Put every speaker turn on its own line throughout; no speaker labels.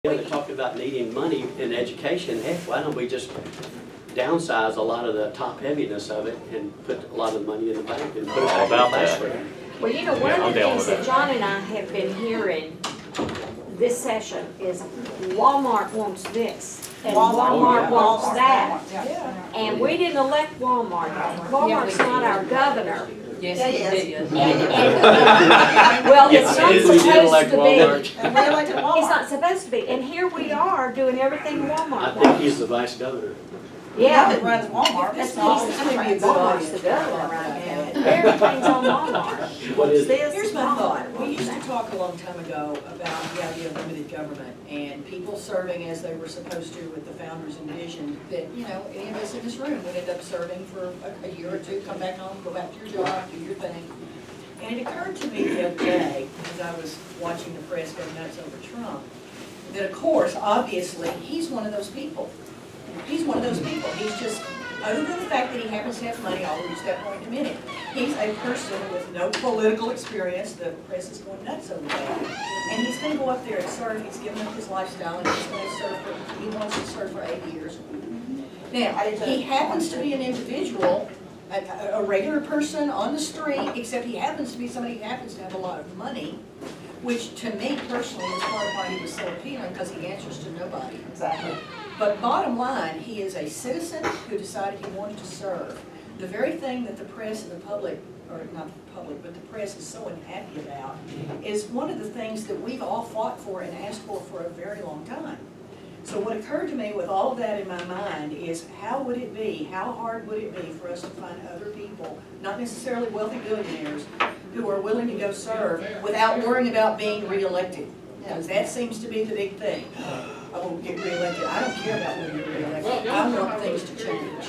They talked about needing money in education. Heck, why don't we just downsize a lot of the top heaviness of it and put a lot of the money in the bank and put it all about that?
Well, you know, one of the things that John and I have been hearing this session is Walmart wants this, and Walmart wants that. And we didn't elect Walmart. Walmart's not our governor.
Yes, it is.
Well, it's not supposed to be.
It's
It's not supposed to be, and here we are doing everything Walmart
I think
wants.
he's the vice governor.
Yeah,
It runs Walmart.
that's
It's not.
Walmart's the governor right now. Everything's on Walmart.
What is it?
Here's my thought. We used to talk a long time ago about the idea of limited government and people serving as they were supposed to with the founders envisioned that, you know, any of us in this room would end up serving for a year or two, come back home, go back to your job, do your thing. And it occurred to me the other day, as I was watching the press go nuts over Trump, that of course, obviously, he's one of those people. He's one of those people. He's just, other than the fact that he happens to have money, I'll reach that point in a minute. He's a person with no political experience. The press is going nuts over that. And he's going to go up there and serve. He's given up his lifestyle and he's going to serve for, he wants to serve for 8 years. Now, he happens to be an individual, a regular person on the street, except he happens to be somebody who happens to have a lot of money, which to me personally is part of why he was so appealing, because he answers to nobody.
Exactly.
But bottom line, he is a citizen who decided he wanted to serve. The very thing that the press and the public, or not the public, but the press is so unhappy about, is one of the things that we've all fought for and asked for a very long time. So what occurred to me with all of that in my mind is how would it be, how hard would it be for us to find other people, not necessarily wealthy billionaires, who are willing to go serve without worrying about being reelected? Because that seems to be the big thing. I won't get reelected. I don't care about whether you're reelected. I want things to change.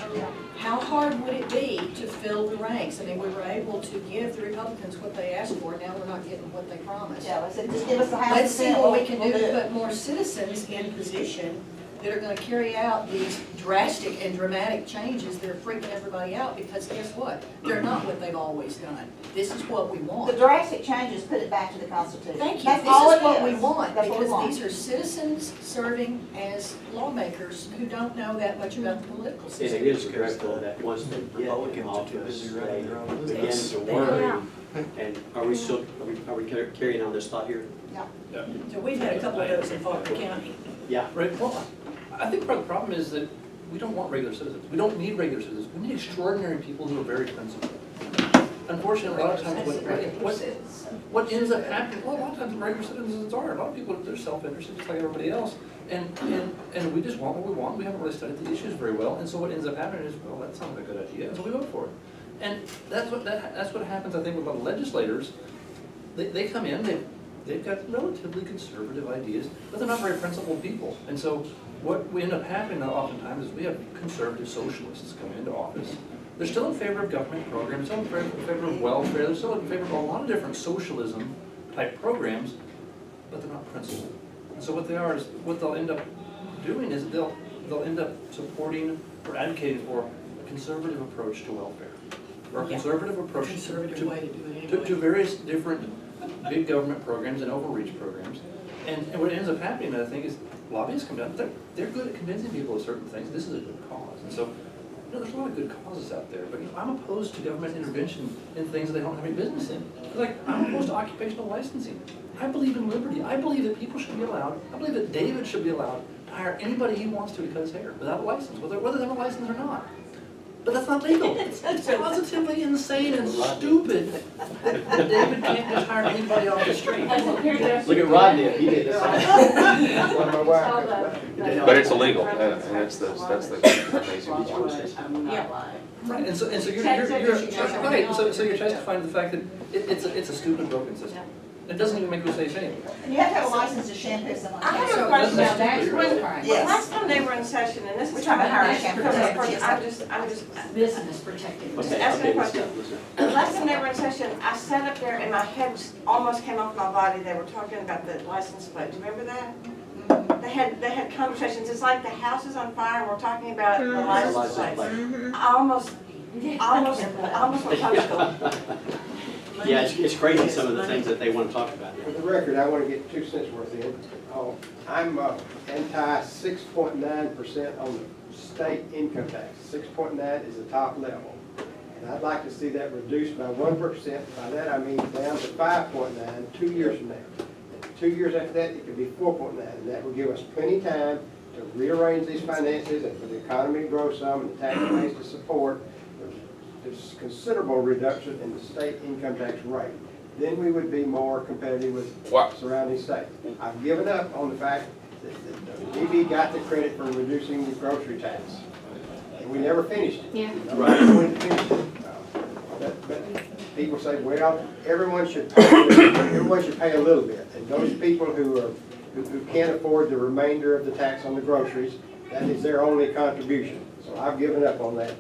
How hard would it be to fill the ranks? I mean, we were able to give the Republicans what they asked for. Now we're not getting what they promised.
Yeah, I said, just give us the House.
Let's see what we can do to put more citizens in position that are going to carry out these drastic and dramatic changes that are freaking everybody out, because guess what? They're not what they've always done. This is what we want.
The drastic changes, put it back to the Constitution.
Thank you.
That's
This
all
is
it
what we
is.
want,
That's what we
because
want.
these are citizens serving as lawmakers who don't know that much about the political
And
system.
it is regrettable that once they get in office, they begin to worry. And are we still, are we carrying on this thought here?
So we've had a couple of those in Faulkner County.
Yeah.
Right, well, I think part of the problem is that we don't want regular citizens. We don't need regular citizens. We need extraordinary people who are very principled. Unfortunately, a lot of times what ends up happening, well, a lot of times regular citizens are. A lot of people, they're self-interested just like everybody else. And we just want what we want. We haven't really studied the issues very well. And so what ends up happening is, well, that sounds like a good idea. And so we vote for it. And that's what happens, I think, with a lot of legislators. They come in, they've got relatively conservative ideas, but they're not very principled people. And so what we end up happening oftentimes is we have conservative socialists come into office. They're still in favor of government programs, still in favor of welfare, they're still in favor of a lot of different socialism type programs, but they're not principled. And so what they are is, what they'll end up doing is they'll end up supporting or advocating for a conservative approach to welfare, or a conservative approach
Conservative way to do it anyway.
to various different big government programs and overreach programs. And what ends up happening, I think, is lobbyists come down, they're good at convincing people of certain things. This is a good cause. And so, you know, there's a lot of good causes out there, but you know, I'm opposed to government intervention in things that they don't have any business in. Like, I'm opposed to occupational licensing. I believe in liberty. I believe that people should be allowed, I believe that David should be allowed to hire anybody he wants to cut his hair without a license, whether they have a license or not. But that's not legal. It's positively insane and stupid that David can't just hire anybody off the street.
Look at Rodney, if he did this.
But it's illegal, and that's the amazing one.
Yeah.
Right, and so you're right, so you're justifying the fact that it's a stupid, broken system. It doesn't even make you safe anyway.
And you have to have a license to shampoo someone's
I have
hair.
a question
that's
about that.
stupid.
When,
Yes.
last time they were in session, and this
We're
is
talking about hiring
kind
shampoo.
of personal, I'm just
Business protected.
Okay,
Asking a
okay,
question.
listen.
Last time they were in session, I sat up there and my head almost came off my body. They were talking about the license plate. Do you remember that? They had conversations. It's like the house is on fire and we're talking about the license plate. I almost went postal.
Yeah, it's crazy some of the things that they want to talk about.
For the record, I want to get 2 cents worth in. I'm anti 6.9% on the state income tax. 6.9 is the top level. And I'd like to see that reduced by 1%. By that I mean down to 5.9 2 years from now. And 2 years after that, it could be 4.9. And that will give us plenty of time to rearrange these finances and for the economy to grow some and the tax base to support. There's considerable reduction in the state income tax rate. Then we would be more competitive with
Wow.
surrounding states. I've given up on the fact that DB got the credit for reducing the grocery tax. And we never finished it.
Yeah.
Nobody wanted to finish it. But people say, well, everyone should pay a little bit. And those people who can't afford the remainder of the tax on the groceries, that is their only contribution. So I've given up on that,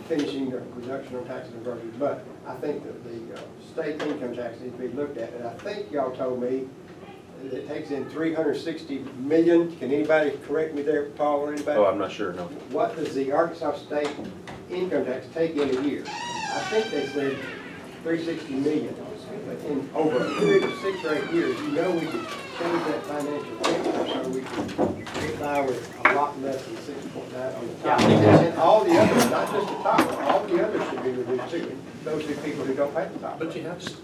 finishing the reduction on taxes on groceries. But I think that the state income tax needs to be looked at. And I think y'all told me that it takes in $360 million. Can anybody correct me there, Paul, or anybody?
Oh, I'm not sure, no.
What does the Arkansas state income tax take in a year? I think they said $360 million. But in over a period of 6 or 8 years, you know we could change that financial picture so we could get by with a lot less than 6.9 on the top. And all the others, not just the top, all the others should be reduced too. Those are people who don't pay the top.
But you have to,